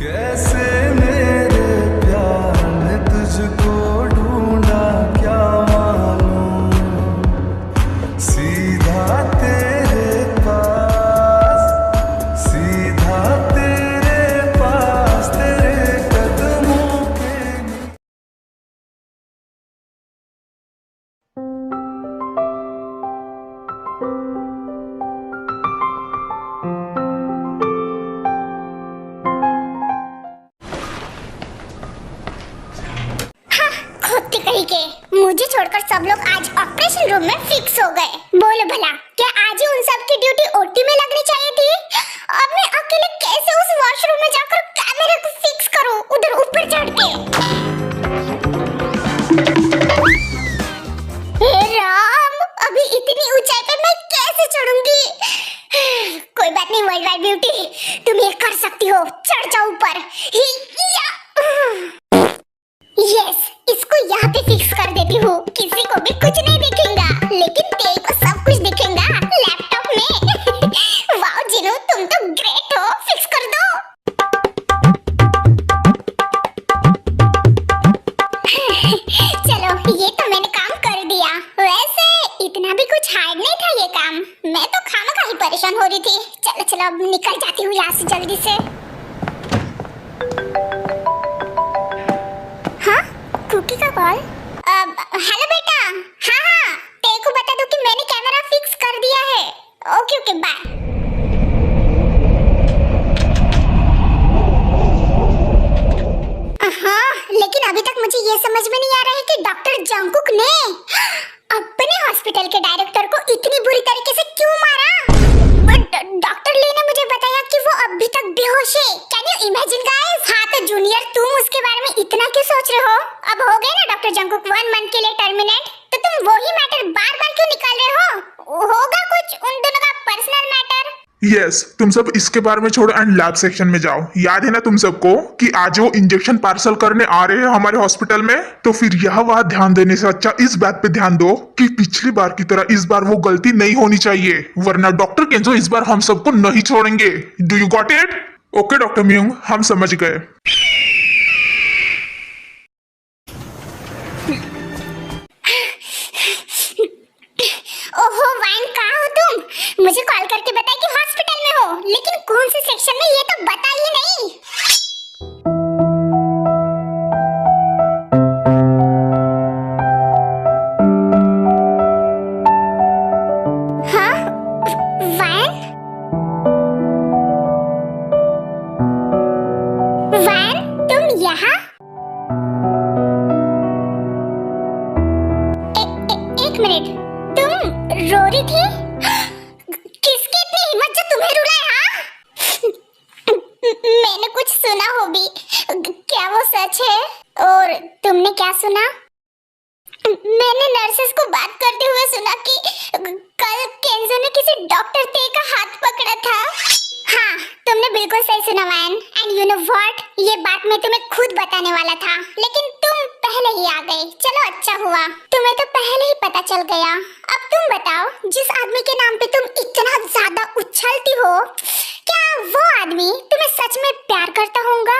कैसे मेरे प्यार ने तुझको ढूंढा क्या मालूम, सीधा तेरे पास, सीधा तेरे पास, तेरे कदमों के मुझे छोड़कर सब लोग आज ऑपरेशन रूम में फिक्स हो गए। बोलो भला, क्या आज ही उन सब की ड्यूटी ओटी में लगनी चाहिए थी? अब मैं अकेले कैसे उस वॉशरूम में जाकर कैमरे को फिक्स करूं उधर ऊपर चढ़ के? हे राम, अभी इतनी ऊंचाई पे मैं कैसे चढ़ूंगी? कोई बात नहीं वर्ल्ड वाइड ब्यूटी, तुम ये कर सकती हो, चढ़ जाओ ऊपर। यस, इसको यहाँ पे फिक्स कर देती हूँ, किसी को भी कुछ नहीं दिखेगा, लेकिन तेरे को सब कुछ दिखेगा लैपटॉप में। वाओ जिनू, तुम तो ग्रेट हो, फिक्स कर दो। चलो, ये तो मैंने काम कर दिया। वैसे इतना भी कुछ हार्ड नहीं था ये काम, मैं तो खामखा ही परेशान हो रही थी। चलो चलो, अब निकल जाती हूँ यहाँ से जल्दी से। कुकी का कॉल। हेलो बेटा। हाँ, तेरे को बता दूं कि मैंने कैमरा फिक्स कर दिया है। Okay okay, bye. हाँ, लेकिन अभी तक मुझे ये समझ में नहीं आ रहा है कि डॉक्टर जंगकुक ने अपने हॉस्पिटल के डायरेक्टर को इतनी बुरी तरीके से क्यों मारा। बट डॉक्टर ली ने मुझे बताया कि वो अभी तक बेहोश है। Can you imagine guys? हाँ, तो जूनियर तुम उसके बारे में इतना क्यों सोच रहे हो? अब हो गए ना डॉक्टर जंगकुक 1 मंथ के लिए टर्मिनेट, तो तुम वही मैटर बार बार क्यों निकाल रहे हो? होगा कुछ उन दोनों का पर्सनल मैटर। यस, तुम सब इसके बारे में छोड़ो एंड लैब सेक्शन में जाओ। याद है ना तुम सबको कि आज वो इंजेक्शन पार्सल करने आ रहे हैं हमारे हॉस्पिटल में? तो फिर यह वहाँ ध्यान देने से अच्छा इस बात पे ध्यान दो कि पिछली बार की तरह इस बार वो गलती नहीं होनी चाहिए, वरना डॉक्टर केंजो इस बार हम सबको नहीं छोड़ेंगे। Do you got it? Okay doctor Mueang, हम समझ गए। ओहो वाइन, कहाँ हो तुम? मुझे कॉल करके बताया कि हॉस्पिटल में हो, लेकिन कौन से सेक्शन में ये तो बताइए नहीं। हाँ, वाइन? वाइन, तुम यहाँ? एक मिनट, तुम रो रही थी? किसकी इतनी हिम्मत जो तुम्हें रुलाए? हाँ, मैंने कुछ सुना हो भी, क्या वो सच है? और तुमने क्या सुना? मैंने नर्सेस को बात करते हुए सुना कि कल केंजो ने किसी डॉक्टर ते का हाथ पकड़ा था। हाँ, तुमने बिल्कुल सही सुना Van. And you know what, ये बात मैं तुम्हें खुद बताने वाला था, लेकिन तुम पहले ही आ गए। चलो अच्छा हुआ, तुम्हें तो पहले ही पता चल गया। अब तुम बताओ, जिस आदमी के नाम पे तुम इतना ज्यादा उछलती हो, क्या वो आदमी तुम्हें सच में प्यार करता होगा?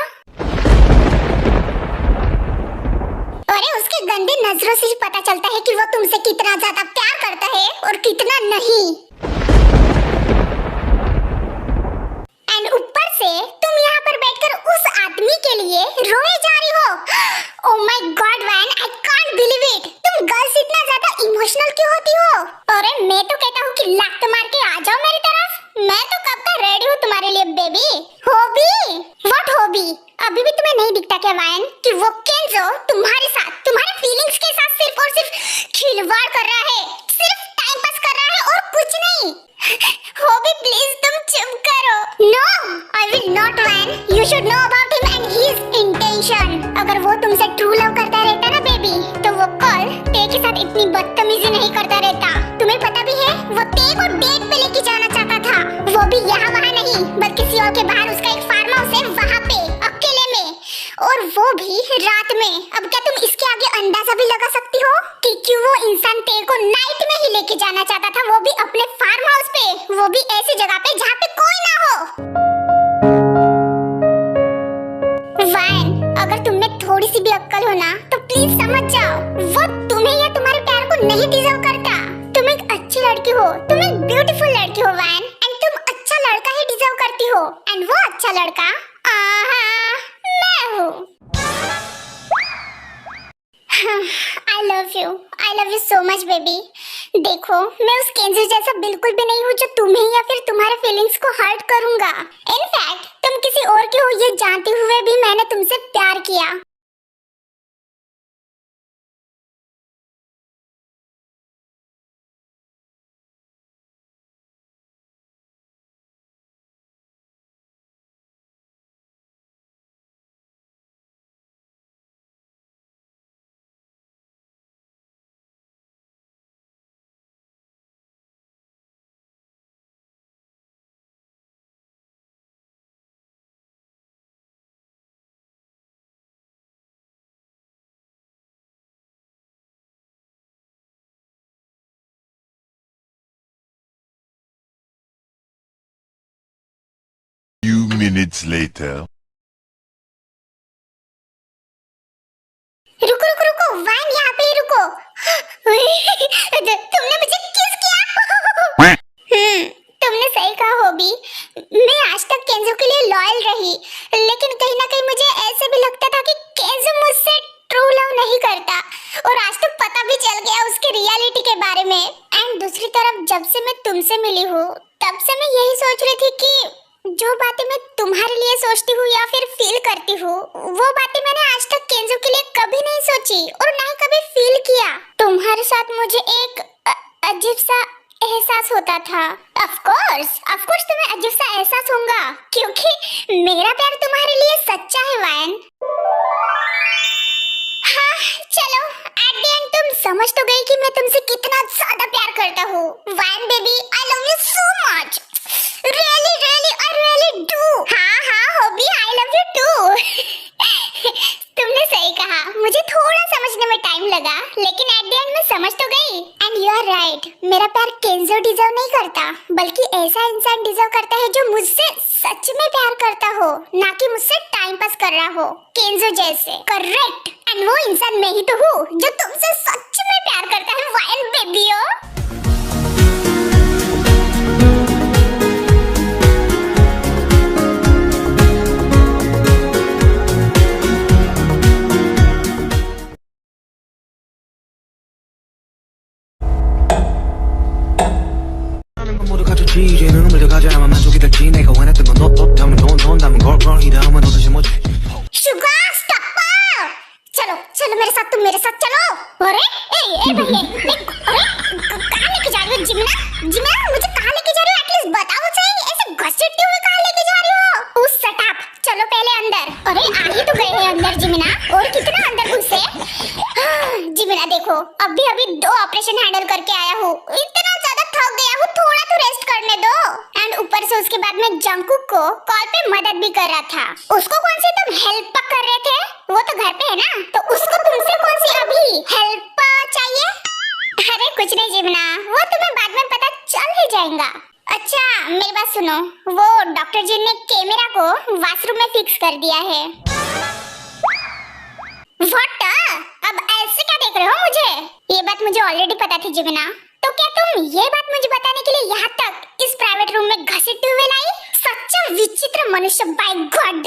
अरे उसके गंदे नजरों से ही पता चलता है कि वो तुमसे कितना ज्यादा प्यार करता है और कितना नहीं। एंड ऊपर से तुम यहाँ पर बैठकर उस आदमी के लिए रोए जा रही हो। Oh my god Van, I can't believe it. तुम गर्ल्स इतना ज्यादा इमोशनल क्यों होती हो? अरे मैं तो कहता हूँ कि लात मार के आ जाओ मेरी तरफ। मैं तो कब का रेडी हूँ तुम्हारे लिए बेबी। हॉबी? What hobby? अभी भी तुम्हें नहीं दिखता क्या वैन कि वो केंजो तुम्हारे साथ, तुम्हारे फीलिंग्स के साथ सिर्फ और सिर्फ खिलवाड़ कर रहा है, सिर्फ टाइम पास कर रहा है और कुछ नहीं। हॉबी प्लीज तुम चुप करो। No, I will not Van. You should know about him and his intention. अगर वो तुमसे ट्रू लव करता रहता ना बेबी, तो वो कॉल ते के साथ इतनी बदतमीजी नहीं करता रहता। तुम्हें पता भी है वो ते को डेट पे लेके जाना चाहता था, वो भी यहाँ वहाँ नहीं बल्कि सियोल के बाहर उसका एक फार्म हाउस है, वहाँ पे अकेले में, और वो भी रात में। अब क्या तुम इसके आगे अंदाजा भी लगा सकती हो कि क्यों वो इंसान ते को नाइट में ही लेके जाना चाहता था, वो भी अपने फार्म हाउस पे, वो भी ऐसी जगह पे जहाँ पे कोई ना हो। सी भी अक्कल हो ना तो प्लीज समझ जाओ, वो तुम्हें या तुम्हारे प्यार को नहीं डिजर्व करता। तुम एक अच्छी लड़की हो, तुम एक ब्यूटीफुल लड़की हो वैन, एंड तुम अच्छा लड़का ही डिजर्व करती हो, एंड वो अच्छा लड़का मैं हूँ। आई love you so much baby. देखो, मैं उस केंजू जैसा बिल्कुल भी नहीं हूँ जो तुम्हें या फिर तुम्हारे फीलिंग्स को हर्ट करूंगा। इनफैक्ट तुम किसी और के हो ये जानते हुए भी मैंने तुमसे प्यार किया। Few minutes later. रुको रुको रुको वैन, यहाँ पे ही रुको। तुमने मुझे किस किया? तुमने सही कहा होबी, मैं आज तक केंजो के लिए लॉयल रही, लेकिन कहीं ना कहीं मुझे ऐसे भी लगता था कि केंजो मुझसे ट्रू लव नहीं करता, और आज तक पता भी चल गया उसके रियलिटी के बारे में। एंड दूसरी तरफ जब से मैं तुमसे मिली हूँ तब से मैं यही सोच रही थी कि जो बातें मैं तुम्हारे लिए सोचती हूँ या फिर फील करती हूँ, वो बातें मैंने आज तक केंजो के लिए कभी नहीं सोची और ना ही कभी फील किया। तुम्हारे साथ मुझे एक अजीब सा एहसास होता था। ऑफ कोर्स तुम्हें अजीब सा एहसास होगा, क्योंकि मेरा प्यार तुम्हारे लिए सच्चा है वैन। हाँ चलो, एट द एंड तुम समझ तो गई कि मैं तुमसे कितना ज्यादा प्यार करता हूँ। Van baby, I love you so much. Really, I really do. हाँ Hobi, I love you too. तुमने सही कहा, मुझे थोड़ा समझने में टाइम लगा, लेकिन एट द एंड मैं समझ तो गई। एंड यू आर राइट, मेरा प्यार केंजो डिजर्व नहीं करता, बल्कि ऐसा इंसान डिजर्व करता है जो मुझसे सच में प्यार करता हो, ना कि मुझसे टाइम पास कर रहा हो केंजो जैसे। करेक्ट, एंड वो इंसान मैं ही तो हूँ जो तुमसे सच में प्यार करता है वाइन बेबियो। 모두 갖췄지 이제 눈을 들어가자야만 만족이 될지 내가 원했던 건 너 다음은 돈 다음은 걸 이 다음은 어디지 뭐지 Suga stop. चलो मेरे साथ, तुम मेरे साथ चलो। अरे ए भैया, कहाँ लेके जा रही हो जिमिना, मुझे कहाँ लेके जा रही हो? एटलीस्ट बताओ सही, ऐसे घसीटते हुए कहाँ लेके जा रही हो? उस सटाप, चलो पहले अंदर। अरे आ ही तो गए हैं अंदर जिमिना, और कितना अंदर घुसे? जिमिना देखो, अभी 2 ऑपरेशन हैंडल करके आया हूँ, इतना ज्यादा थक गया हूँ, थोड़ा तो रेस्ट करने दो। एंड ऊपर से उसके बाद मैं जंकुक को कॉल पे मदद भी कर रहा था। उसको कौन सी तुम हेल्प कर रहे थे? वो तो घर पे है ना, तो उसको तुमसे कौन सी अभी हेल्प चाहिए? अरे कुछ नहीं जिमिना, वो तुम्हें बाद में पता चल ही जाएगा। अच्छा मेरी बात सुनो, वो डॉक्टर जी ने कैमरा को वॉशरूम में फिक्स कर दिया है। व्हाट? अब ऐसे क्या देख रहे हो मुझे? ये बात मुझे ऑलरेडी पता थी जिमिना, तो क्या तुम ये बात मुझे बताने के लिए यहाँ तक इस प्राइवेट रूम में घसीटते हुए लाई? सच्चा विचित्र मनुष्य, बाय गॉड।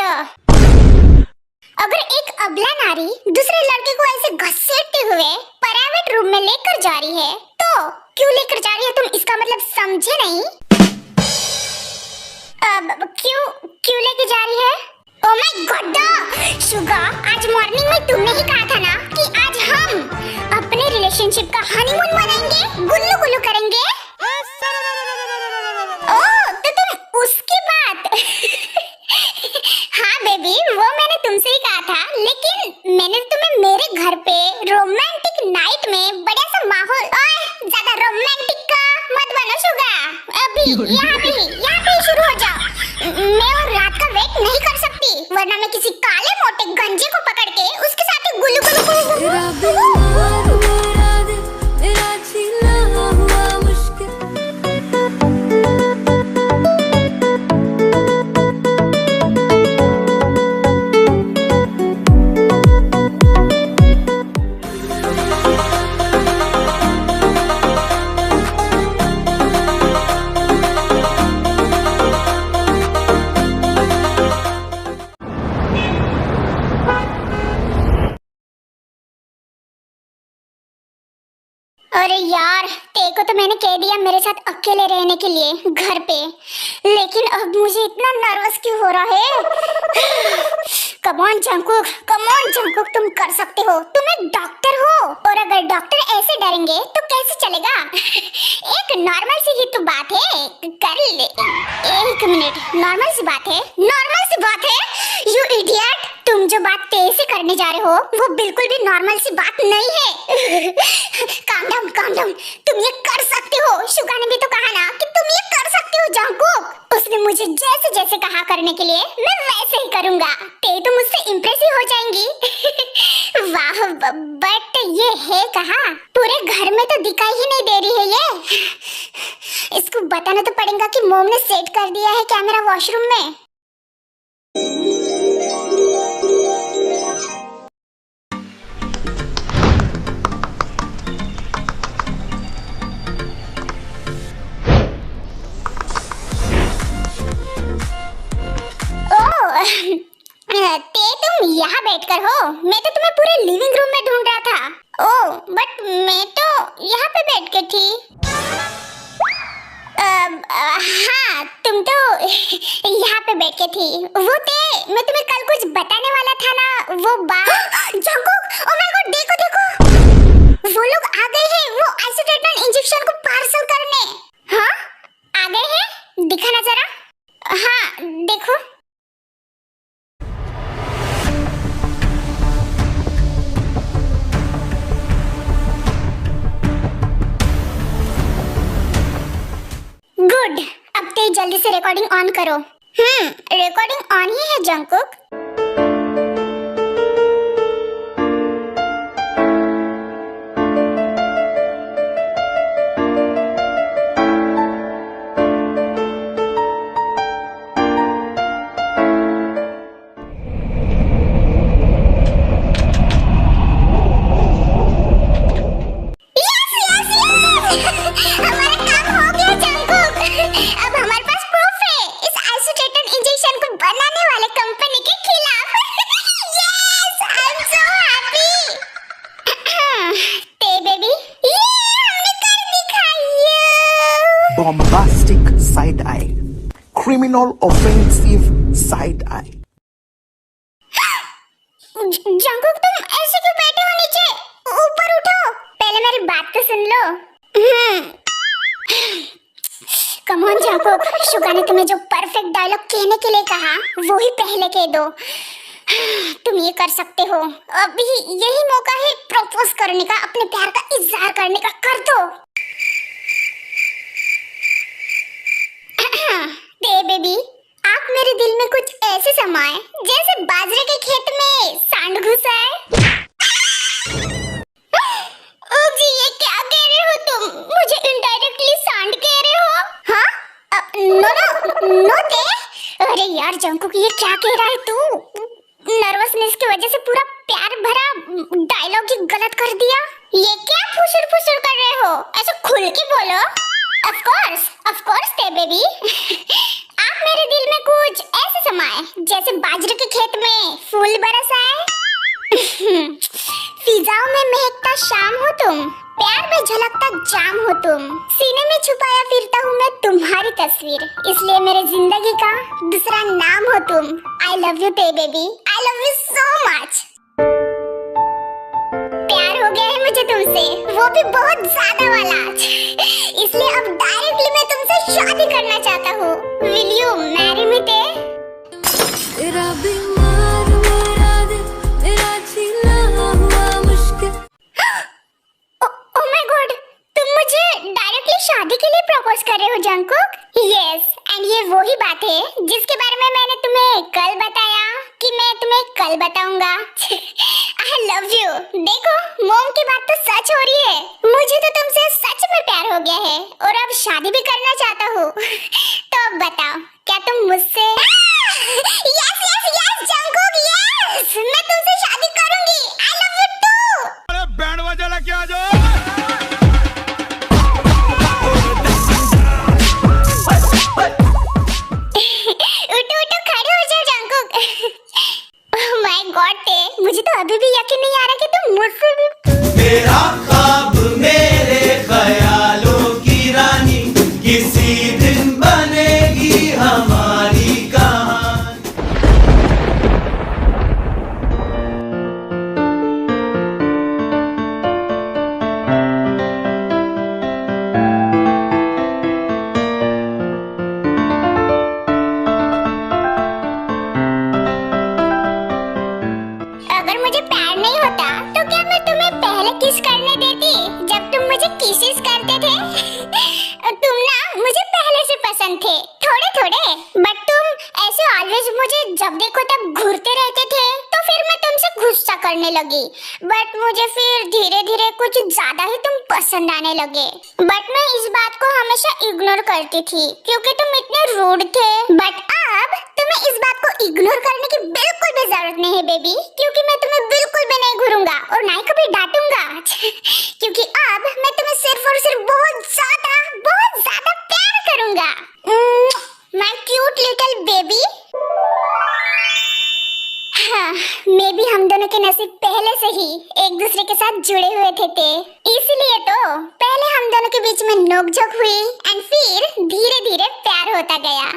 अगर एक अबला नारी दूसरे लड़के को ऐसे घसीटते हुए प्राइवेट रूम में लेकर जा रही है, तो क्यों लेकर जा रही है तुम? इसका मतलब समझे नहीं? क्यों लेके जा रही है? ओ माय गॉड शुगा, आज मॉर्निंग में तुमने ही कहा था ना कि आज हम अपने रिलेशनशिप का हनीमून मनाएंगे, गुल्लू गुल्लू करेंगे। ओह, तो तुम उसकी बात हाँ बेबी, वो मैंने तुमसे ही कहा था, लेकिन मैंने तुम्हें मेरे घर पे रोमांटिक नाइट में बढ़िया सा माहौल। ओए, ज्यादा रोमांटिक का मत बनो शुगा, अभी यहाँ पे ही शुरू हो जाओ। मैं और रात का वेट नहीं कर सकती, वरना मैं किसी काले मोटे गंजे को पकड़ के उसके साथ गुल्लू गुल्लू को तो मैंने कह दिया मेरे साथ अकेले रहने के लिए घर पे, लेकिन अब मुझे इतना नर्वस क्यों हो रहा है? कम ऑन जंकुक, तुम कर सकते हो। तुम एक डॉक्टर हो, और अगर डॉक्टर ऐसे डरेंगे तो कैसे चलेगा? एक नॉर्मल सी ही तो बात है, कर ले। एक मिनट, नॉर्मल सी बात है। यू इडियट, तुम जो बात तेज से करने जा रहे हो वो बिल्कुल भी नॉर्मल सी बात नहीं है। काम डाउन, तुम ये कर सकते हो। शुगा ने भी तो कहा ना कि तुम ये कर सकते हो जंकुक। उसने मुझे जैसे जैसे कहा करने के लिए मैं वैसे ही करूंगा। ते तो मुझसे इम्प्रेस ही हो जाएंगी। वाह, बट ये है कहाँ? पूरे घर में तो दिखाई ही नहीं दे रही है ये। इसको बताना तो पड़ेगा कि मोम ने सेट कर दिया है कैमरा वॉशरूम में। ते तुम यहाँ बैठकर हो? मैं तो तुम्हें पूरे लिविंग रूम में ढूंढ रहा था। ओह, बट मैं तो यहाँ पे बैठ के थी। हाँ, तुम तो यहाँ पे बैठ के थी। वो ते, मैं तुम्हें कल कुछ बताने वाला था ना, वो जंकुक, ओह माय गॉड, देखो, वो लोग आ गए हैं, वो आइसोटेटन इंजेक्शन को पार्सल करने। हाँ, आ गए हैं, दिखाना जरा। हाँ, देखो। गुड, अब ते जल्दी से रिकॉर्डिंग ऑन करो। रिकॉर्डिंग ऑन ही है Jungkook. Bombastic side eye, criminal offensive side eye. Jungkook, तुम ऐसे क्यों बैठे हो नीचे? ऊपर उठो, पहले मेरी बात तो सुन लो। कम ऑन जंकुक, शुगा ने तुम्हें जो परफेक्ट डायलॉग कहने के लिए कहा वो ही पहले कह दो। तुम ये कर सकते हो, अभी यही मौका है प्रपोज करने का, अपने प्यार का इजहार करने का, कर दो। दे बेबी, आप मेरे दिल में कुछ ऐसे समाए जैसे बाजरे के खेत में सांड घुसा है। ओ जी, ये क्या कह रहे हो तुम? मुझे इनडायरेक्टली सांड कह रहे हो? हाँ, नो ते। अरे यार जंकुक, ये क्या कह रहा है तू? नर्वसनेस की वजह से पूरा प्यार भरा डायलॉग ही गलत कर दिया। ये क्या फुसुर फुसुर कर रहे हो? ऐसे खुल के बोलो। ऑफ कोर्स ते बेबी। आप मेरे दिल में कुछ ऐसे समाए जैसे बाजरे के खेत में फूल बरसाए। फिजाओं में महकता शाम हो तुम, प्यार में झलकता जाम हो तुम, सीने में छुपाया फिरता हूँ मैं तुम्हारी तस्वीर, इसलिए मेरे जिंदगी का दूसरा नाम हो तुम। आई लव यू ते baby, I love you so much. प्यार हो गया है मुझे तुमसे, वो भी बहुत ज्यादा वाला। इसलिए अब डायरेक्टली मैं तुमसे शादी करना चाहता हूँ। विल यू मैरी मी ते? तेरा बीमार मेरा दिल, मेरा जीना हुआ मुश्किल। ओह माय गॉड, तुम मुझे डायरेक्टली शादी के लिए प्रपोज कर रहे हो जंकुक? यस, एंड ये वही बात है जिसके बारे में मैंने तुम्हें कल बताया कि मैं तुम्हें कल बताऊंगा। आई लव यू। देखो, मोम की बात तो सच हो रही है। मुझे तो तुमसे सच में प्यार हो गया है और अब शादी भी करना चाहता हूँ। तो अब बताओ, क्या तुम मुझसे? Yes yes yes Jungkook, yes, मैं तुमसे शादी करूंगी। I love you too. अरे बैंड बजा लेके आ जाओ। उठो उठो, खड़े हो जाओ जंकुक। ओह माय गॉड ते, मुझे तो अभी भी यकीन नहीं आ रहा कि तुम मुझसे भी। मेरा ख्वाब मेरे ख्यालों मुझे प्यार नहीं होता तो क्या मैं तुम्हें पहले किस करने देती जब तुम मुझे किसेस करते थे? तुम ना मुझे पहले से पसंद थे, थोड़े थोड़े, बट तुम ऐसे ऑलवेज मुझे जब देखो तब घूरते रहते थे, तो फिर मैं तुमसे गुस्सा करने लगी। बट मुझे फिर धीरे धीरे कुछ ज्यादा ही तुम पसंद आने लगे। बट मैं इस बात को हमेशा इग्नोर करती थी क्योंकि तुम इतने रूड थे। बट अब तुम्हें इस बात को इग्नोर करने की बिल्कुल भी जरूरत नहीं है बेबी, क्योंकि मैं तुम्हें बिल्कुल भी नहीं घूरूंगा और ना ही कभी डांटूंगा। क्योंकि अब मैं तुम्हें सिर्फ और सिर्फ बहुत ज्यादा प्यार करूंगा। My cute little baby. हाँ, मे भी हम दोनों के नसीब पहले से ही एक दूसरे के साथ जुड़े हुए थे, इसलिए तो पहले हम दोनों के बीच में नोकझोंक हुई एंड फिर धीरे धीरे प्यार होता गया।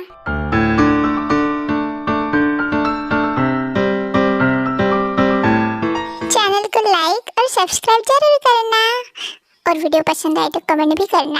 चैनल को लाइक और सब्सक्राइब जरूर करना और वीडियो पसंद आए तो कमेंट भी करना।